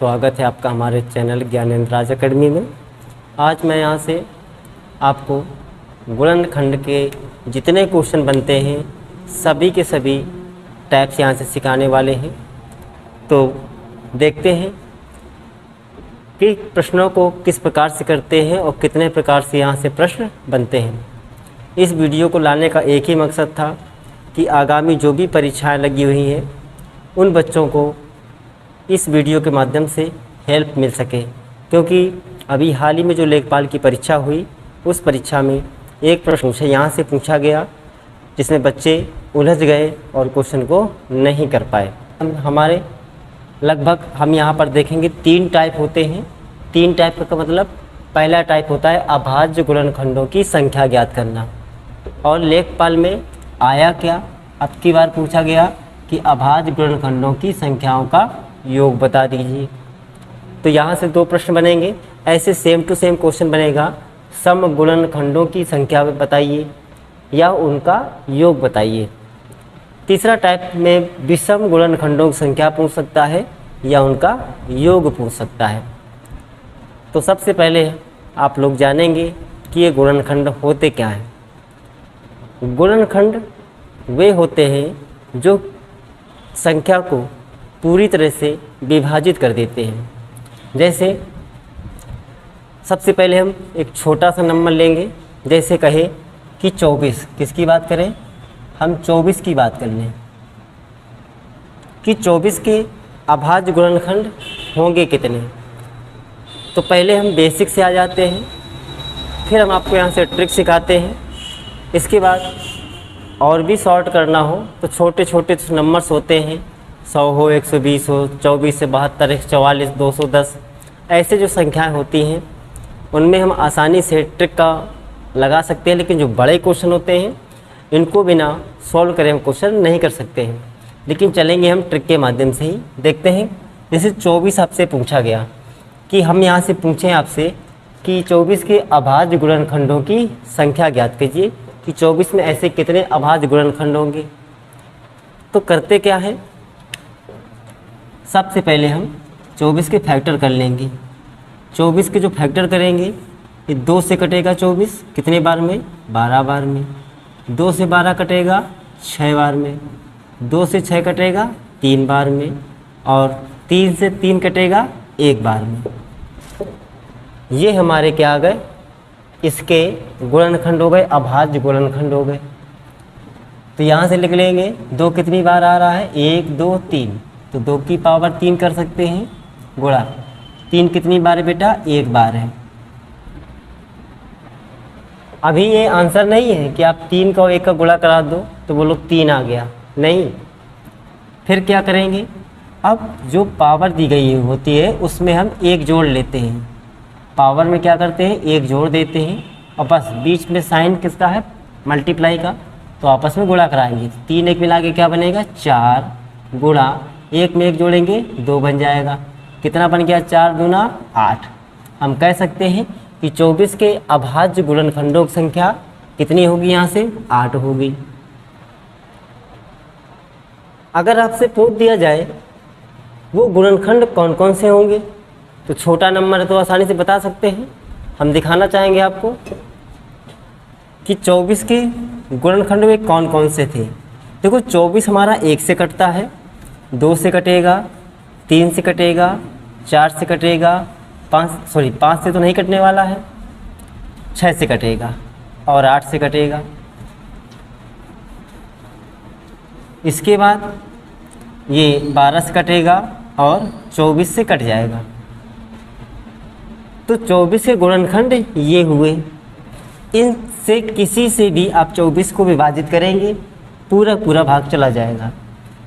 स्वागत है आपका हमारे चैनल ज्ञानेंद्र राज अकेडमी में। आज मैं यहाँ से आपको गुणनखंड के जितने क्वेश्चन बनते हैं सभी के सभी टाइप्स यहाँ से सिखाने वाले हैं। तो देखते हैं कि प्रश्नों को किस प्रकार से करते हैं और कितने प्रकार से यहाँ से प्रश्न बनते हैं। इस वीडियो को लाने का एक ही मकसद था कि आगामी जो भी परीक्षाएं लगी हुई हैं उन बच्चों को इस वीडियो के माध्यम से हेल्प मिल सके, क्योंकि अभी हाल ही में जो लेखपाल की परीक्षा हुई उस परीक्षा में एक प्रश्न यहाँ से पूछा गया जिसमें बच्चे उलझ गए और क्वेश्चन को नहीं कर पाए। हमारे लगभग हम यहाँ पर देखेंगे 3 टाइप होते हैं। 3 टाइप का मतलब पहला टाइप होता है अभाज्य गुणनखंडों की संख्या ज्ञात करना। और लेखपाल में आया क्या, अब की बार पूछा गया कि अभाज्य गुणनखंडों की संख्याओं का योग बता दीजिए। तो यहाँ से 2 प्रश्न बनेंगे। ऐसे सेम टू सेम क्वेश्चन बनेगा, सम गुणनखंडों की संख्या बताइए या उनका योग बताइए। तीसरा टाइप में विषम गुणनखंडों की संख्या पूछ सकता है या उनका योग पूछ सकता है। तो सबसे पहले आप लोग जानेंगे कि ये गुणनखंड होते क्या हैं। गुणनखंड वे होते हैं जो संख्या को पूरी तरह से विभाजित कर देते हैं। जैसे सबसे पहले हम एक छोटा सा नंबर लेंगे, जैसे कहे कि 24। किसकी बात करें? हम 24 की बात कर लें कि 24 के अभाज्य गुणनखंड होंगे कितने। तो पहले हम बेसिक से आ जाते हैं, फिर हम आपको यहाँ से ट्रिक सिखाते हैं। इसके बाद और भी शॉर्ट करना हो तो छोटे छोटे नंबर्स होते हैं, 100 हो, 120 हो, 24 से 72, 144, 210, ऐसे जो संख्याएं होती हैं उनमें हम आसानी से ट्रिक का लगा सकते हैं। लेकिन जो बड़े क्वेश्चन होते हैं इनको बिना सॉल्व करे हम क्वेश्चन नहीं कर सकते हैं। लेकिन चलेंगे हम ट्रिक के माध्यम से ही। देखते हैं, जैसे 24 आपसे पूछा गया कि हम यहाँ से पूछें आपसे कि 24 के अभाज्य गुणनखंडों की संख्या ज्ञात कीजिए कि 24 में ऐसे कितने अभाज्य गुणनखंड होंगे। तो करते क्या है, सबसे पहले हम 24 के फैक्टर कर लेंगे। 24 के जो फैक्टर करेंगे ये 2 से कटेगा 24 कितने बार में? 12 बार में। 2 से 12 कटेगा 6 बार में। 2 से 6 कटेगा 3 बार में। और 3 से 3 कटेगा 1 बार में। ये हमारे क्या आ गए? इसके गुणनखंड हो गए, अभाज्य गुणनखंड हो गए। तो यहाँ से लिख लेंगे 2 कितनी बार आ रहा है? 1 2 3। तो 2 की पावर 3 कर सकते हैं गुणा 3 कितनी बार है बेटा? 1 बार है। अभी ये आंसर नहीं है कि आप 3 का और 1 का गुणा करा दो तो बोलो 3 आ गया, नहीं। फिर क्या करेंगे, अब जो पावर दी गई होती है उसमें हम 1 जोड़ लेते हैं। पावर में क्या करते हैं? 1 जोड़ देते हैं और बस बीच में साइन किसका है? मल्टीप्लाई का। तो आपस में गुणा कराएंगे। 3 1 मिला के क्या बनेगा? 4 गुणा 1 में 1 जोड़ेंगे 2 बन जाएगा। कितना बन गया? 4 दूना 8। हम कह सकते हैं कि 24 के अभाज्य गुणनखंडों की संख्या कितनी होगी? यहाँ से 8 होगी। अगर आपसे पूछ दिया जाए वो गुणनखंड कौन कौन से होंगे तो छोटा नंबर है तो आसानी से बता सकते हैं। हम दिखाना चाहेंगे आपको कि 24 के गुणनखंड में कौन कौन से थे। देखो 24 हमारा 1 से कटता है, 2 से कटेगा, 3 से कटेगा, 4 से कटेगा, 5 से तो नहीं कटने वाला है, 6 से कटेगा और 8 से कटेगा। इसके बाद ये 12 से कटेगा और 24 से कट जाएगा। तो 24 के गुणनखंड ये हुए। इनसे किसी से भी आप 24 को विभाजित करेंगे पूरा पूरा भाग चला जाएगा।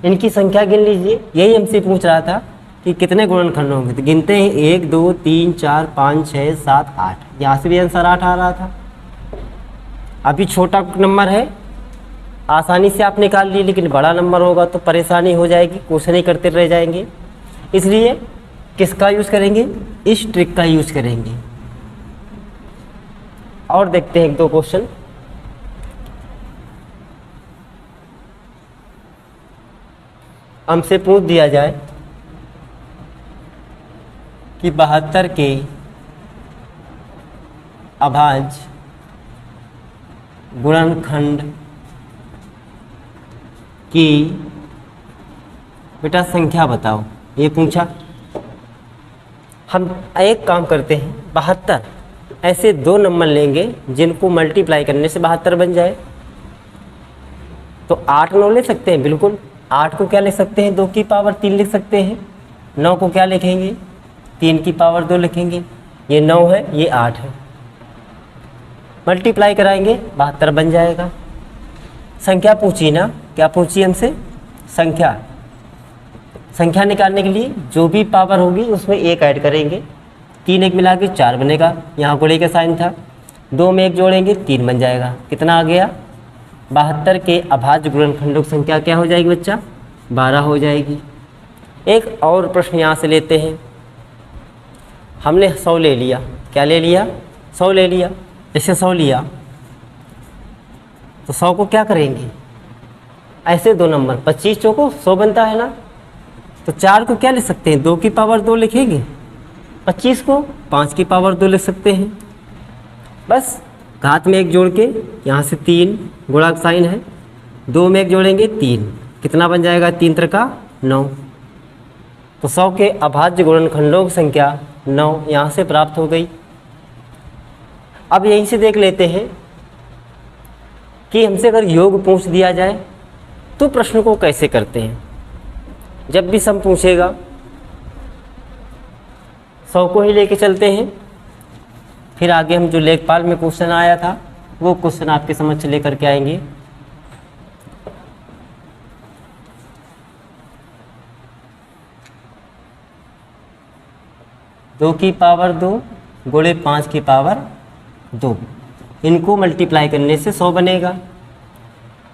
इनकी संख्या गिन लीजिए। यही हमसे पूछ रहा था कि कितने गुणनखंड होंगे, तो गिनते हैं 1 2 3 4 5 6 7 8। यहाँ से भी आंसर 8 आ रहा था। अभी छोटा नंबर है, आसानी से आप निकाल लिए, लेकिन बड़ा नंबर होगा तो परेशानी हो जाएगी, क्वेश्चन ही करते रह जाएंगे। इसलिए किसका यूज़ करेंगे? इस ट्रिक का यूज़ करेंगे। और देखते हैं 1-2 क्वेश्चन। हमसे पूछ दिया जाए कि 72 के अभाज्य गुणनखंड की बेटा संख्या बताओ, ये पूछा। हम एक काम करते हैं, 72 ऐसे दो नंबर लेंगे जिनको मल्टीप्लाई करने से 72 बन जाए। तो 8 9 ले सकते हैं, बिल्कुल। 8 को क्या लिख सकते हैं, 2 की पावर 3 लिख सकते हैं। 9 को क्या लिखेंगे, 3 की पावर 2 लिखेंगे। ये 9 है, ये 8 है, मल्टीप्लाई कराएंगे 72 बन जाएगा। संख्या पूछी ना, क्या पूछी हमसे, संख्या। संख्या निकालने के लिए जो भी पावर होगी उसमें 1 ऐड करेंगे, 3 1 मिला के 4 बनेगा। यहाँ गुणे का साइन था, 2 में 1 जोड़ेंगे 3 बन जाएगा। कितना आ गया, 72 के अभाज्य गुणनखंडों की संख्या क्या हो जाएगी बच्चा, 12 हो जाएगी। एक और प्रश्न यहाँ से लेते हैं। हमने 100 ले लिया, क्या ले लिया, 100 ले लिया। जैसे 100 लिया तो 100 को क्या करेंगे, ऐसे दो नंबर 25 चौको 100 बनता है ना, तो 4 को क्या लिख सकते हैं, 2 की पावर 2 लिखेंगे। 25 को 5 की पावर 2 लिख सकते हैं। बस घात में 1 जोड़ के यहाँ से 3 गुणा का साइन है, 2 में 1 जोड़ेंगे 3, कितना बन जाएगा, 3 त्रिका 9। तो 100 के अभाज्य गुणनखंडों की संख्या 9 यहाँ से प्राप्त हो गई। अब यहीं से देख लेते हैं कि हमसे अगर योग पूछ दिया जाए तो प्रश्न को कैसे करते हैं। जब भी सम पूछेगा 100 को ही लेके चलते हैं, फिर आगे हम जो लेखपाल में क्वेश्चन आया था वो क्वेश्चन आपके समक्ष लेकर के आएंगे। दो की पावर 2 गुणे 5 की पावर 2, इनको मल्टीप्लाई करने से 100 बनेगा।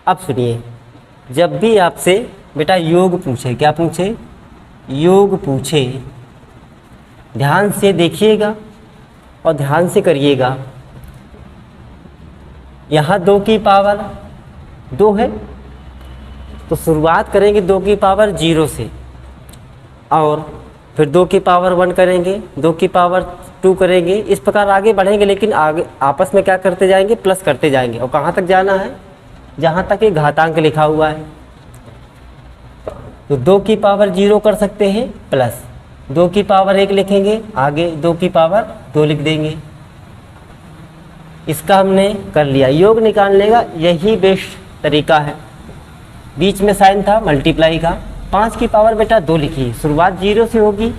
अब सुनिए, जब भी आपसे बेटा योग पूछे, क्या पूछे, योग पूछे, ध्यान से देखिएगा और ध्यान से करिएगा। यहाँ 2 की पावर 2 है तो शुरुआत करेंगे 2 की पावर 0 से, और फिर 2 की पावर 1 करेंगे, 2 की पावर 2 करेंगे, इस प्रकार आगे बढ़ेंगे। लेकिन आगे आपस में क्या करते जाएंगे, प्लस करते जाएंगे। और कहाँ तक जाना है, जहाँ तक ये घातांक लिखा हुआ है। तो 2 की पावर 0 कर सकते हैं प्लस, 2 की पावर 1 लिखेंगे, आगे 2 की पावर 2 लिख देंगे। इसका हमने कर लिया। योग निकालने का यही बेस्ट तरीका है। बीच में साइन था मल्टीप्लाई का। 5 की पावर बेटा 2 लिखिए, शुरुआत 0 से होगी।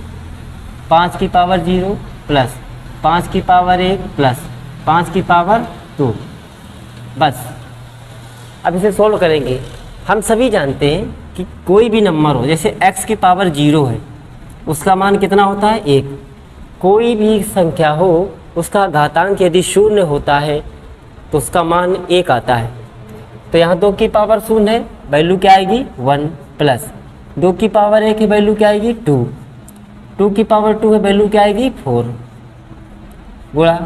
5 की पावर 0 प्लस 5 की पावर 1 प्लस 5 की पावर 2, बस। अब इसे सोल्व करेंगे। हम सभी जानते हैं कि कोई भी नंबर हो, जैसे x की पावर 0 है, उसका मान कितना होता है, 1। कोई भी संख्या हो उसका घातांक यदि 0 होता है तो उसका मान 1 आता है। तो यहाँ 2 की पावर 0 है, वैल्यू क्या आएगी, 1, प्लस 2 की पावर 1 है, वैल्यू क्या आएगी, 2, 2 की पावर 2 है, वैल्यू क्या आएगी, 4, गुणा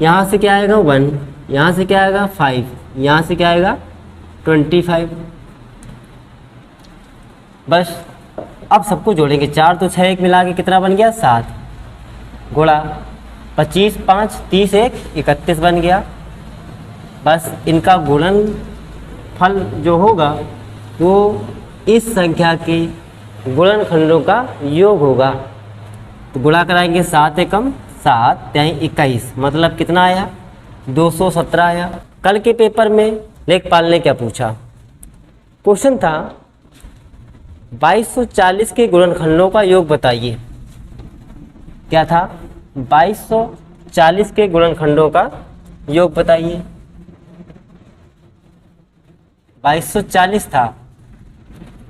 यहाँ से क्या आएगा 1, यहाँ से क्या आएगा 5, यहाँ से क्या आएगा 25। बस अब सबको जोड़ेंगे, 4 तो 6 1 मिला के कितना बन गया, 7, गुणा 25 5 30 1 31 बन गया। बस इनका गुणन फल जो होगा वो इस संख्या के गुणनखंडों का योग होगा। तो गुणा कराएंगे, 7 एकम 7 त्याई 21, मतलब कितना आया, 217 आया। कल के पेपर में लेखपाल ने क्या पूछा, क्वेश्चन था 2240 के गुणनखंडों का योग बताइए। क्या था, 2240 के गुणनखंडों का योग बताइए। 2240 था।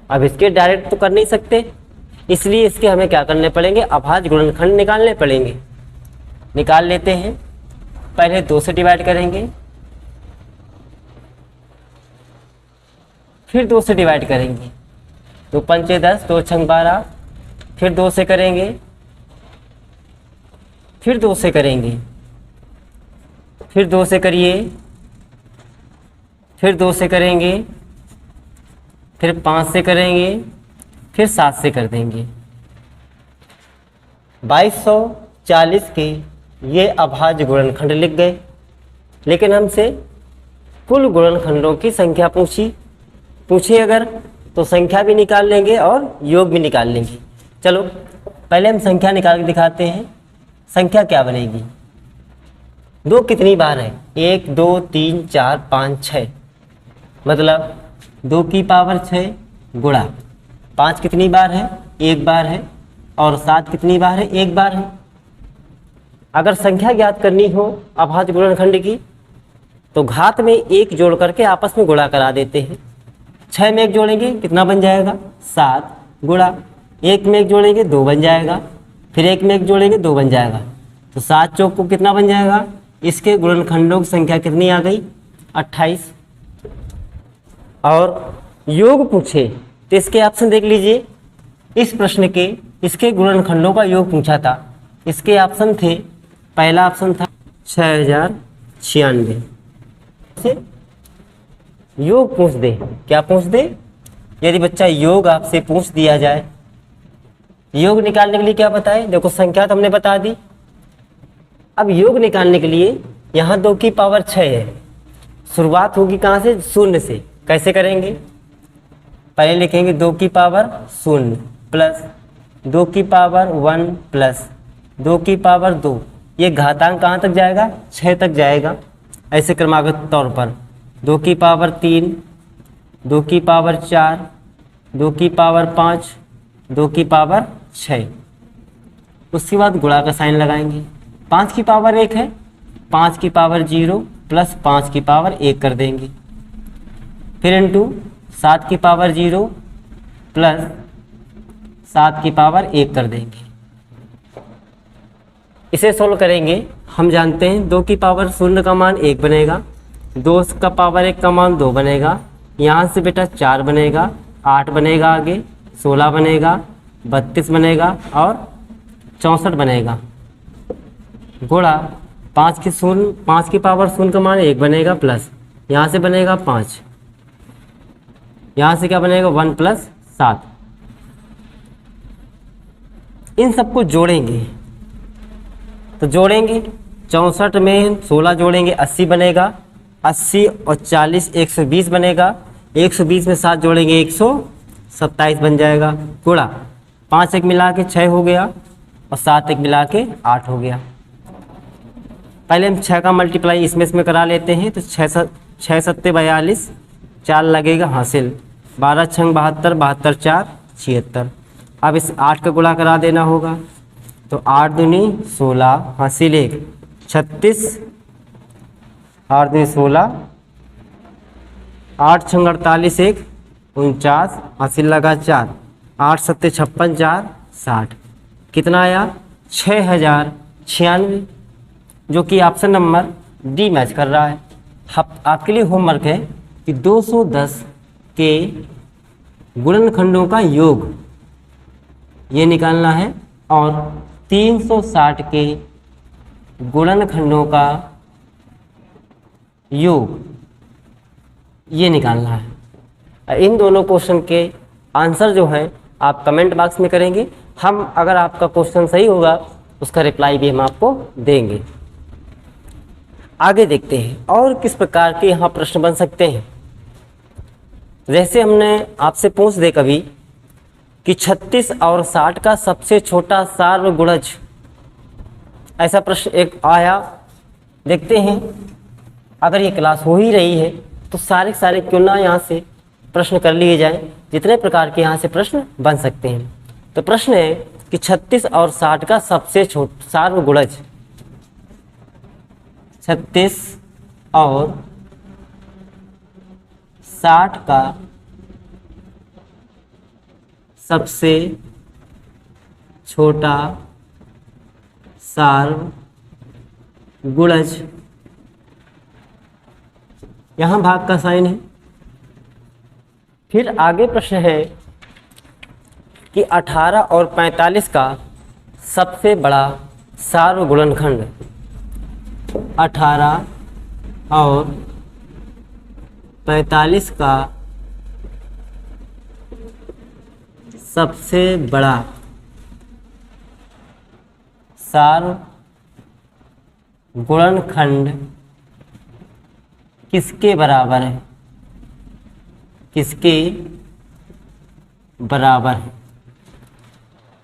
अब इसके डायरेक्ट तो कर नहीं सकते, इसलिए इसके हमें क्या करने पड़ेंगे, अभाज्य गुणनखंड निकालने पड़ेंगे। निकाल लेते हैं। पहले 2 से डिवाइड करेंगे, फिर 2 से डिवाइड करेंगे, 2 पंचे 10, 2 छंग 12, फिर 2 से करेंगे, फिर 2 से करेंगे, फिर 2 से करिए, फिर 2 से करेंगे, फिर 5 से करेंगे, फिर 7 से कर देंगे। 2240 के ये अभाज्य गुणनखंड लिख गए, लेकिन हमसे कुल गुणनखंडों की संख्या पूछी अगर तो संख्या भी निकाल लेंगे और योग भी निकाल लेंगे। चलो पहले हम संख्या निकाल के दिखाते हैं। संख्या क्या बनेगी? 2 कितनी बार है? 1 2 3 4 5 6, मतलब 2 की पावर 6 गुणा 5 कितनी बार है? 1 बार है, और 7 कितनी बार है? 1 बार है। अगर संख्या ज्ञात करनी हो अभाज्य गुणनखंड की तो घात में 1 जोड़ करके आपस में गुणा करा देते हैं। 6 में 1 जोड़ेंगे कितना बन जाएगा? 7, गुणा 1 में 1 जोड़ेंगे 2 बन जाएगा, फिर 1 में 1 जोड़ेंगे 2 बन जाएगा, तो 7 चौक को कितना बन जाएगा? इसके गुणनखंडों की संख्या कितनी आ गई? 28। और योग पूछे तो इसके ऑप्शन देख लीजिए। इस प्रश्न के इसके गुणनखंडों का योग पूछा था। इसके ऑप्शन थे, पहला ऑप्शन था 6096 से योग पूछ दे। क्या पूछ दे? यदि बच्चा योग आपसे पूछ दिया जाए, योग निकालने के लिए क्या बताए? देखो संख्या तो हमने बता दी। अब योग निकालने के लिए यहाँ 2 की पावर 6 है, शुरुआत होगी कहाँ से? 0 से। कैसे करेंगे? पहले लिखेंगे 2 की पावर 0 प्लस 2 की पावर 1 प्लस 2 की पावर 2। ये घातांक कहाँ तक जाएगा? 6 तक जाएगा। ऐसे क्रमागत तौर पर 2 की पावर 3, 2 की पावर 4, 2 की पावर 5, 2 की पावर 6। उसके बाद गुणा का साइन लगाएंगे। 5 की पावर 1 है, 5 की पावर 0 प्लस 5 की पावर 1 कर देंगे, फिर इंटू 7 की पावर 0 प्लस 7 की पावर 1 कर देंगे। इसे सोल्व करेंगे। हम जानते हैं 2 की पावर 0 का मान 1 बनेगा, 2 का पावर 1 का मान 2 बनेगा, यहाँ से बेटा 4 बनेगा, 8 बनेगा, आगे 16 बनेगा, 32 बनेगा और 64 बनेगा, गुणा 5 की पावर 0 का मान 1 बनेगा, प्लस यहाँ से बनेगा 5, यहाँ से क्या बनेगा 1 प्लस 7। इन सबको जोड़ेंगे तो जोड़ेंगे 64 में 16 जोड़ेंगे 80 बनेगा, 80 और 40 120 बनेगा, 120 में 7 जोड़ेंगे 127 बन जाएगा, गुणा 5 एक मिला के 6 हो गया और 7 एक मिला के 8 हो गया। पहले हम 6 का मल्टीप्लाई इसमें करा लेते हैं, तो 6 सत्ते 42, 4 लगेगा हासिल, 12 छंग 72, 72 4 76। अब इस 8 का गुणा करा देना होगा, तो 8 दूनी 16 हासिल 1 36, 8 दूनी 16, 8 छंग 48 1 49 हासिल लगा 4, 8 सत्ते 56 4 60। कितना आया? 6096, जो कि ऑप्शन नंबर डी मैच कर रहा है। आपके लिए होमवर्क है कि 210 के गुणनखंडों का योग ये निकालना है और 360 के गुणनखंडों का योग ये निकालना है। इन दोनों क्वेश्चन के आंसर जो है आप कमेंट बॉक्स में करेंगे। हम अगर आपका क्वेश्चन सही होगा उसका रिप्लाई भी हम आपको देंगे। आगे देखते हैं और किस प्रकार के यहाँ प्रश्न बन सकते हैं। जैसे हमने आपसे पूछ दे कभी कि 36 और 60 का सबसे छोटा सार्वगुणज, ऐसा प्रश्न एक आया। देखते हैं अगर ये क्लास हो ही रही है तो सारे क्यों ना यहाँ से प्रश्न कर लिए जाएं, जितने प्रकार के यहाँ से प्रश्न बन सकते हैं। तो प्रश्न है कि 36 और 60 का सबसे छोटा सार्वगुणज, 36 और 60 का सबसे छोटा सार्वगुणज, यहाँ भाग का साइन है। फिर आगे प्रश्न है कि 18 और 45 का सबसे बड़ा सार्वगुणनखंड, 18 और 45 का सबसे बड़ा सार्वगुणनखंड किसके बराबर है? किसके बराबर है?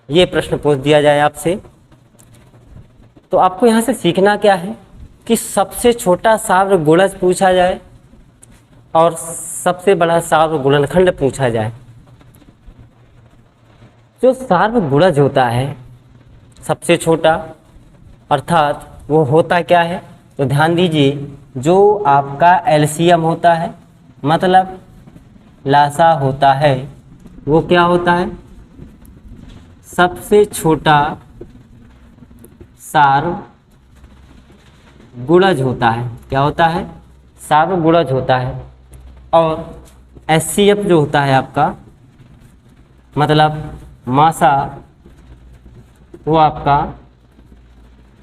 ये प्रश्न पूछ दिया जाए आपसे, तो आपको यहाँ से सीखना क्या है कि सबसे छोटा सार्वगुणज पूछा जाए और सबसे बड़ा सार्वगुणनखंड पूछा जाए। जो सार्वगुणज होता है सबसे छोटा, अर्थात वो होता क्या है, तो ध्यान दीजिए, जो आपका एलसीएम होता है, मतलब लासा होता है, वो क्या होता है? सबसे छोटा सार्वगुणज होता है। क्या होता है? सार्वगुणज होता है। और एचसीएफ जो होता है आपका, मतलब मासा, वो आपका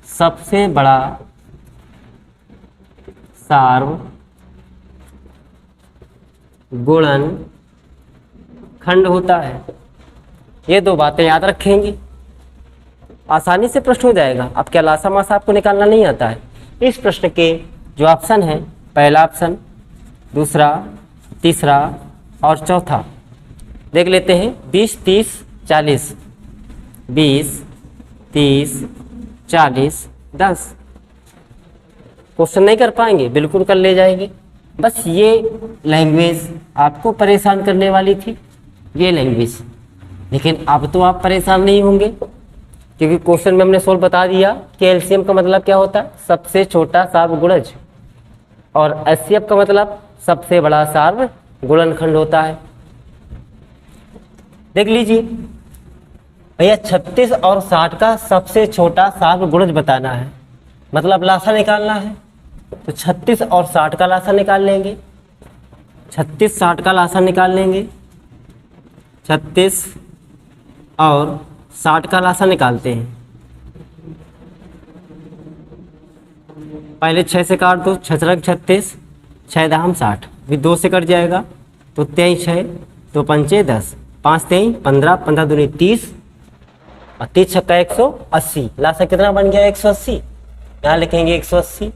सबसे बड़ा सार्वगुणनखंड होता है। ये दो बातें याद रखेंगे, आसानी से प्रश्न हो जाएगा। अब क्या लासा मासा आपको निकालना नहीं आता है? इस प्रश्न के जो ऑप्शन है, पहला ऑप्शन, दूसरा, तीसरा और चौथा देख लेते हैं। 20, 30, 40, 20, 30, 40, 10। क्वेश्चन नहीं कर पाएंगे? बिल्कुल कर ले जाएंगे। बस ये लैंग्वेज आपको परेशान करने वाली थी, ये लैंग्वेज, लेकिन अब तो आप परेशान नहीं होंगे, क्योंकि क्वेश्चन में हमने सोल्व बता दिया कि एलसीएम का मतलब क्या होता है? सबसे छोटा सार्वगुणज, और एचसीएफ का मतलब सबसे बड़ा सार्वगुणनखंड होता है। देख लीजिए भैया, 36 और 60 का सबसे छोटा सार्वगुणज बताना है, मतलब लासा निकालना है, तो 36 और 60 का लासा निकाल लेंगे। 36, 60 का लासा निकाल लेंगे। 36 और 60 का लासा निकालते हैं। पहले 6 से काट दो, 6 36, 6 दाम 60, फिर 2 से कट जाएगा तो 23 है, तो 5 10, 5 3 15, 15 दूनी 30 और 30 छक्का 180। लासा कितना बन गया? 180। यहाँ लिखेंगे 180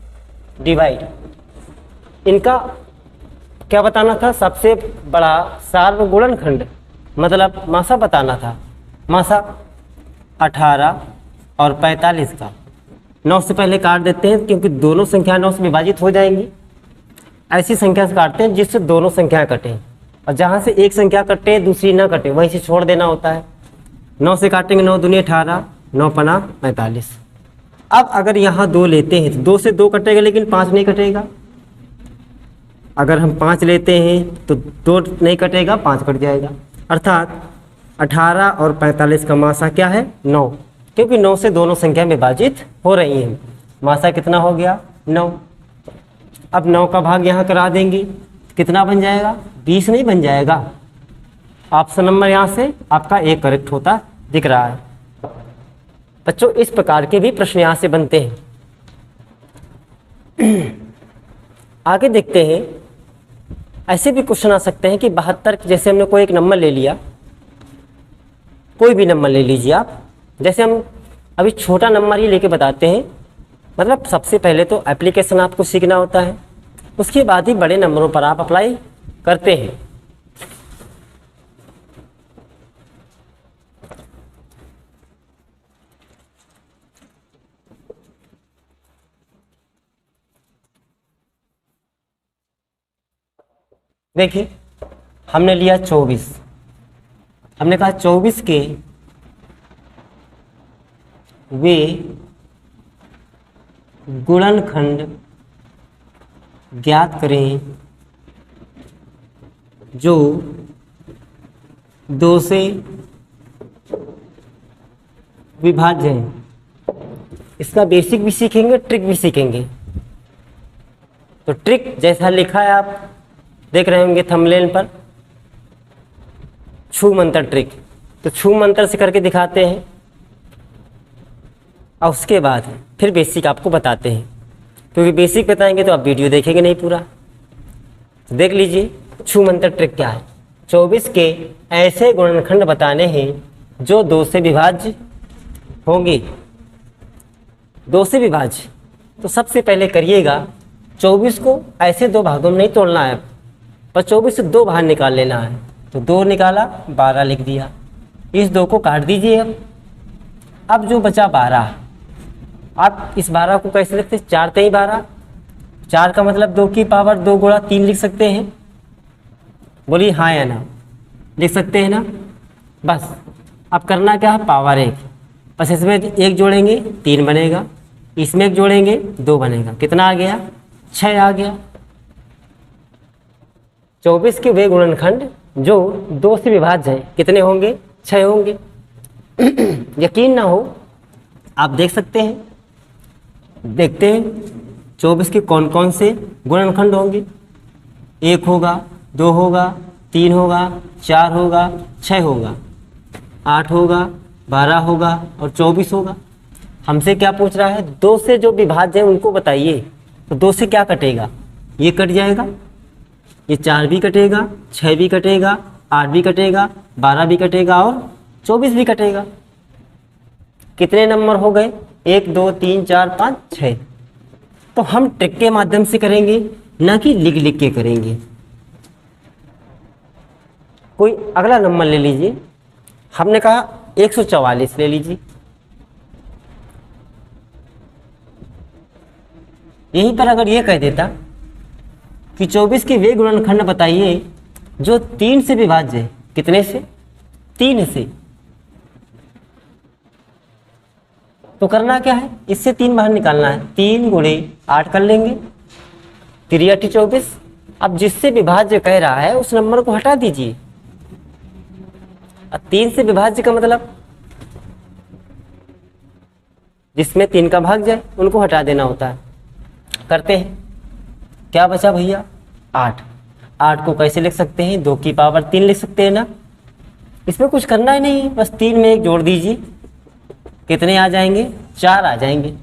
डिवाइड, इनका क्या बताना था? सबसे बड़ा सार्वगुणनखंड, मतलब मासा बताना था। मासा 18 और 45 का 9 से पहले काट देते हैं, क्योंकि दोनों संख्या 9 से विभाजित हो जाएंगी। ऐसी संख्या से काटते हैं जिससे दोनों संख्या कटें, और जहाँ से एक संख्या कटे दूसरी ना कटे वहीं से छोड़ देना होता है। 9 से काटेंगे, 9 दूनी 18, 9 पना 45। अब अगर यहाँ 2 लेते हैं तो 2 से 2 कटेगा, लेकिन 5 नहीं कटेगा। अगर हम 5 लेते हैं तो 2 नहीं कटेगा, 5 कट जाएगा। अर्थात 18 और 45 का मासा क्या है? 9, क्योंकि 9 से दोनों संख्या विभाजित हो रही हैं। मासा कितना हो गया? 9। अब 9 का भाग यहाँ करा देंगे, कितना बन जाएगा? 20 नहीं बन जाएगा। ऑप्शन नंबर यहाँ से आपका एक करेक्ट होता दिख रहा है। बच्चों, इस प्रकार के भी प्रश्न यहाँ से बनते हैं। आगे देखते हैं, ऐसे भी क्वेश्चन आ सकते हैं कि 72, जैसे हमने कोई एक नंबर ले लिया, कोई भी नंबर ले लीजिए आप, जैसे हम अभी छोटा नंबर ही लेके बताते हैं। मतलब सबसे पहले तो एप्लीकेशन आपको सीखना होता है, उसके बाद ही बड़े नंबरों पर आप अप्लाई करते हैं। देखिए, हमने लिया 24, हमने कहा 24 के वे गुणनखंड ज्ञात करें जो 2 से विभाज्य हैं। इसका बेसिक भी सीखेंगे, ट्रिक भी सीखेंगे। तो ट्रिक जैसा लिखा है, आप देख रहे होंगे थंबनेल पर, छू मंत्र ट्रिक, तो छू मंत्र से करके दिखाते हैं और उसके बाद फिर बेसिक आपको बताते हैं, क्योंकि बेसिक बताएंगे तो आप वीडियो देखेंगे नहीं पूरा। तो देख लीजिए छू मंत्र ट्रिक क्या है। 24 के ऐसे गुणनखंड बताने हैं जो 2 से विभाज्य होंगे। 2 से विभाज्य, तो सबसे पहले करिएगा 24 को ऐसे 2 भागों में नहीं तोड़ना है, पर 24 से 2 बाहर निकाल लेना है। तो 2 निकाला, 12 लिख दिया। इस 2 को काट दीजिए। अब जो बचा 12, आप इस 12 को कैसे लिखते हैं? 4 तेई 12, 4 का मतलब 2 की पावर 2 गुणा 3 लिख सकते हैं। बोलिए हाँ या ना, लिख सकते हैं ना। बस अब करना क्या है? पावर 1, बस इसमें 1 जोड़ेंगे 3 बनेगा, इसमें 1 जोड़ेंगे 2 बनेगा। कितना आ गया? 6 आ गया। 24 के वे गुणनखंड जो 2 से विभाज्य हैं कितने होंगे? 6 होंगे। यकीन ना हो आप देख सकते हैं, देखते हैं 24 के कौन कौन से गुणनखंड होंगे। 1 होगा, 2 होगा, 3 होगा, 4 होगा, 6 होगा, 8 होगा, 12 होगा और 24 होगा। हमसे क्या पूछ रहा है? 2 से जो विभाज्य हैं उनको बताइए। तो 2 से क्या कटेगा? ये कट जाएगा, ये 4 भी कटेगा, 6 भी कटेगा, 8 भी कटेगा, 12 भी कटेगा और 24 भी कटेगा। कितने नंबर हो गए? 1 2 3 4 5 6। तो हम ट्रिक के माध्यम से करेंगे, ना कि लिख लिख के करेंगे। कोई अगला नंबर ले लीजिए। हमने कहा 144 ले लीजिए। यहीं पर अगर ये कह देता कि 24 के वे गुणनखंड बताइए जो 3 से विभाज्य है। कितने से? 3 से। तो करना क्या है? इससे 3 बाहर निकालना है। 3 गुणे 8 कर लेंगे, 3 8 24। अब जिससे विभाज्य कह रहा है उस नंबर को हटा दीजिए। अब 3 से विभाज्य का मतलब जिसमें 3 का भाग जाए उनको हटा देना होता है। करते हैं। क्या बचा भैया? 8। 8 को कैसे लिख सकते हैं? 2 की पावर 3 लिख सकते हैं ना। इसमें कुछ करना ही नहीं है, बस 3 में 1 जोड़ दीजिए। कितने आ जाएंगे? 4 आ जाएंगे।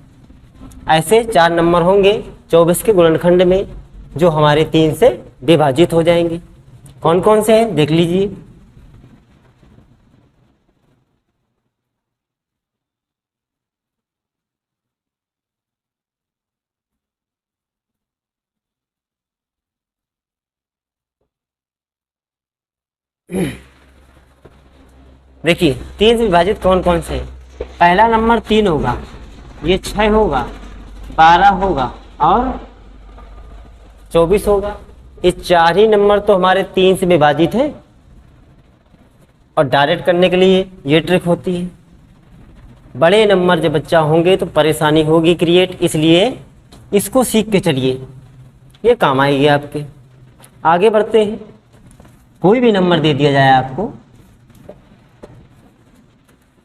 ऐसे 4 नंबर होंगे 24 के गुणनखंड में जो हमारे 3 से विभाजित हो जाएंगे। कौन कौन से हैं देख लीजिए। देखिए 3 से विभाजित कौन कौन से हैं। पहला नंबर 3 होगा, ये 6 होगा, 12 होगा और 24 होगा। ये 4 ही नंबर तो हमारे 3 से विभाजित है। और डायरेक्ट करने के लिए ये ट्रिक होती है। बड़े नंबर जब बच्चा होंगे तो परेशानी होगी क्रिएट, इसलिए इसको सीख के चलिए, ये काम आएगी आपके। आगे बढ़ते हैं। कोई भी नंबर दे दिया जाए आपको,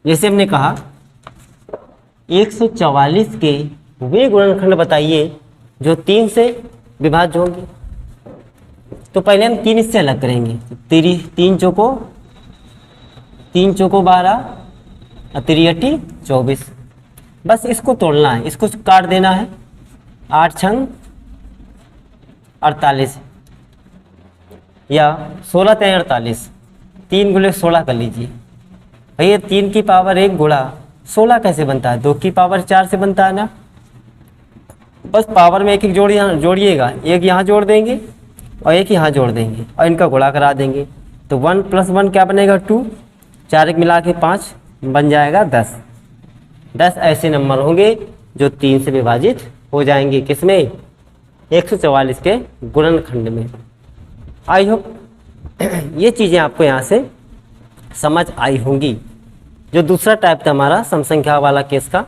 जैसे हमने कहा 144 के वे गुणनखंड बताइए जो 3 से विभाज्य होंगे। तो पहले हम 3 इससे अलग करेंगे। 3 चौको 12 और 3 8 24। बस इसको तोड़ना है, इसको काट देना है। 8 छंग 48 या 16 तें 48। 3 गुणे 16 कर लीजिए। भैया 3 की पावर 1 गुणा 16 कैसे बनता है? 2 की पावर 4 से बनता है ना। बस पावर में एक एक जोड़िएगा। एक यहाँ जोड़ देंगे और एक यहाँ जोड़ देंगे और इनका गुणा करा देंगे। तो 1 + 1 क्या बनेगा? 2। 4 एक मिला के 5 बन जाएगा 10। 10 ऐसे नंबर होंगे जो 3 से विभाजित हो जाएंगे। किसमें? 144 के गुणनखंड में। आई होप ये चीज़ें आपको यहाँ से समझ आई होंगी। जो दूसरा टाइप था हमारा सम संख्या वाला केस का,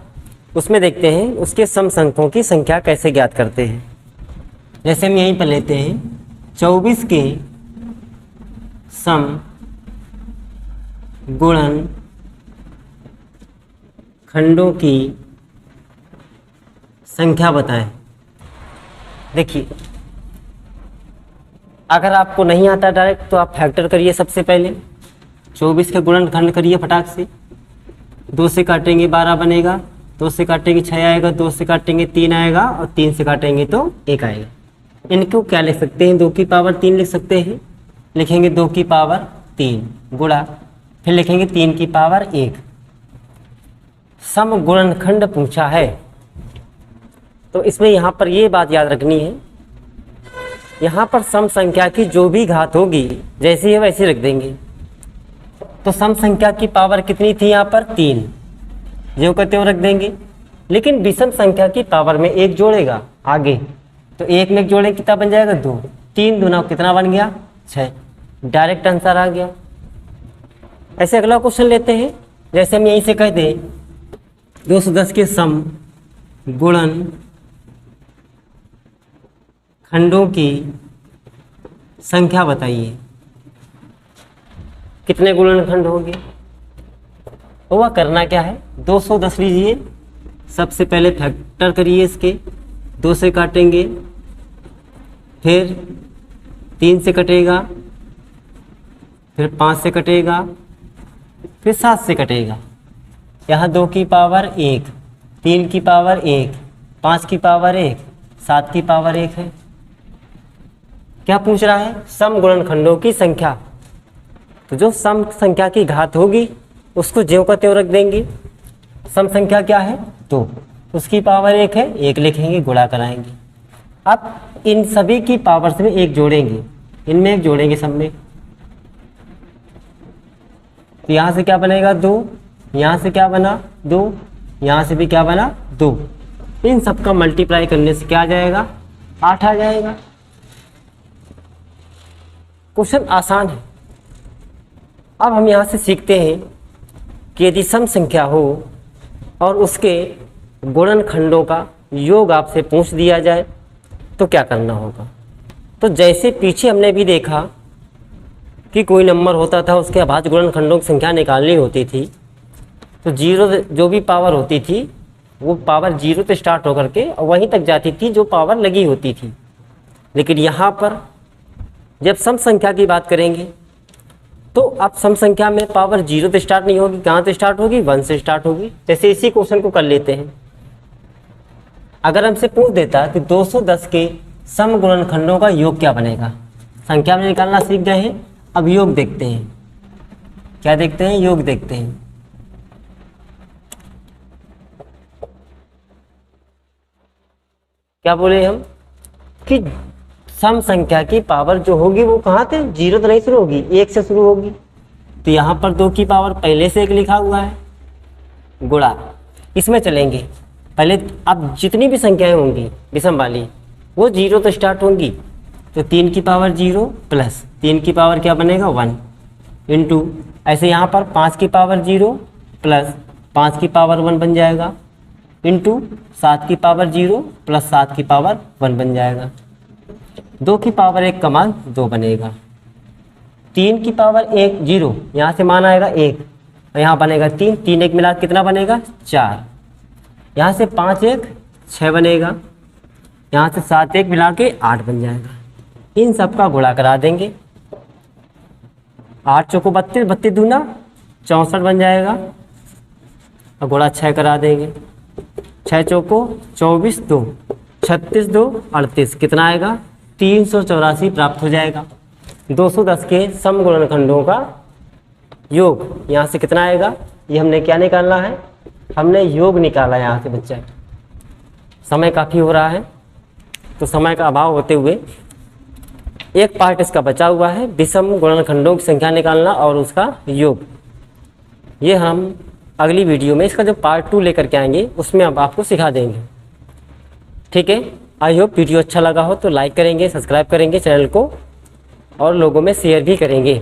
उसमें देखते हैं उसके सम संख्याओं की संख्या कैसे ज्ञात करते हैं। जैसे हम यहीं पर लेते हैं 24 के सम गुणन खंडों की संख्या बताएं। देखिए अगर आपको नहीं आता डायरेक्ट तो आप फैक्टर करिए। सबसे पहले 24 के गुणनखंड करिए फटाक से। 2 से काटेंगे 12 बनेगा, 2 से काटेंगे 6 आएगा, 2 से काटेंगे 3 आएगा और 3 से काटेंगे तो 1 आएगा। इनको क्या लिख सकते हैं? 2 की पावर 3 लिख सकते हैं। लिखेंगे 2 की पावर 3 गुणा, फिर लिखेंगे 3 की पावर 1। सम गुणनखंड पूछा है तो इसमें यहाँ पर ये बात याद रखनी है, यहाँ पर सम संख्या की जो भी घात होगी जैसी है वैसी रख देंगे। तो सम संख्या की पावर कितनी थी यहाँ पर 3, जो कहते हो रख देंगे। लेकिन विषम संख्या की पावर में 1 जोड़ेगा आगे, तो 1 में 1 जोड़े कितना बन जाएगा 2, 3 दूना कितना बन गया 6, डायरेक्ट आंसर आ गया। ऐसे अगला क्वेश्चन लेते हैं। जैसे हम यहीं से कह दें 210 के सम गुणन खंडों की संख्या बताइए, कितने गुणनखंड होंगे। तो वह करना क्या है, 210 लीजिए, सबसे पहले फैक्टर करिए, इसके 2 से काटेंगे, फिर 3 से कटेगा, फिर 5 से कटेगा, फिर 7 से कटेगा। यहाँ 2 की पावर 1, 3 की पावर 1, 5 की पावर 1, 7 की पावर 1 है। क्या पूछ रहा है, सम गुणनखंडों की संख्या। तो जो सम संख्या की घात होगी उसको ज्यों का त्यों रख देंगे। सम संख्या क्या है 2, उसकी पावर 1 है, 1 लिखेंगे, गुणा कराएंगे। अब इन सभी की पावर्स में 1 जोड़ेंगे, इनमें 1 जोड़ेंगे सब में। तो यहाँ से क्या बनेगा 2, यहाँ से क्या बना 2, यहाँ से भी क्या बना 2। इन सब का मल्टीप्लाई करने से क्या आ जाएगा 8 आ जाएगा। क्वेश्चन आसान है। अब हम यहाँ से सीखते हैं कि यदि सम संख्या हो और उसके गुणनखंडों का योग आपसे पूछ दिया जाए तो क्या करना होगा। तो जैसे पीछे हमने भी देखा कि कोई नंबर होता था, उसके अभाज्य गुणनखंडों की संख्या निकालनी होती थी, तो 0 जो भी पावर होती थी वो पावर 0 से स्टार्ट होकर के वहीं तक जाती थी जो पावर लगी होती थी। लेकिन यहाँ पर जब सम संख्या की बात करेंगे तो अब सम संख्या में पावर 0 से स्टार्ट नहीं होगी, कहाँ से स्टार्ट होगी 1 से स्टार्ट होगी। जैसे इसी क्वेश्चन को कर लेते हैं। अगर हमसे पूछ देता कि 210 के सम गुणनखंडों का योग क्या बनेगा। संख्या में निकालना सीख गए हैं, अब योग देखते हैं। क्या देखते हैं, योग देखते हैं। क्या बोले हम कि सम संख्या की पावर जो होगी वो कहाँ से 0 तो नहीं शुरू होगी, 1 से शुरू होगी। तो यहाँ पर 2 की पावर पहले से 1 लिखा हुआ है, गुणा इसमें चलेंगे। पहले अब जितनी भी संख्याएं होंगी विषम वाली वो 0 तो स्टार्ट होंगी। तो 3 की पावर 0 प्लस 3 की पावर क्या बनेगा 1 इंटू, ऐसे यहाँ पर 5 की पावर 0 प्लस 5 की पावर 1 बन जाएगा, इंटू 7 की पावर 0 प्लस 7 की पावर 1 बन जाएगा। 2 की पावर 1 का मान 2 बनेगा। 3 की पावर 1 0, यहाँ से मान आएगा 1 और यहाँ बनेगा 3, 3 1 मिला कितना बनेगा 4। यहाँ से 5 1 6 बनेगा, यहाँ से 7 1 मिला के 8 बन जाएगा। इन सब का गुणा करा देंगे। 8 चौको 32, 32 दूना 64 बन जाएगा और गुणा 6 करा देंगे। 6 चौको 24, 2 36 2 38, कितना आएगा 384 प्राप्त हो जाएगा। 210 के सम गुणनखंडों का योग यहाँ से कितना आएगा, ये हमने क्या निकालना है, हमने योग निकाला यहाँ से बच्चा। समय काफ़ी हो रहा है तो समय का अभाव होते हुए एक पार्ट इसका बचा हुआ है, विषम गुणनखंडों की संख्या निकालना और उसका योग। ये हम अगली वीडियो में इसका जो पार्ट 2 लेकर के आएंगे उसमें अब आपको सिखा देंगे। ठीक है, आई होप वीडियो अच्छा लगा हो तो लाइक करेंगे, सब्सक्राइब करेंगे चैनल को और लोगों में शेयर भी करेंगे।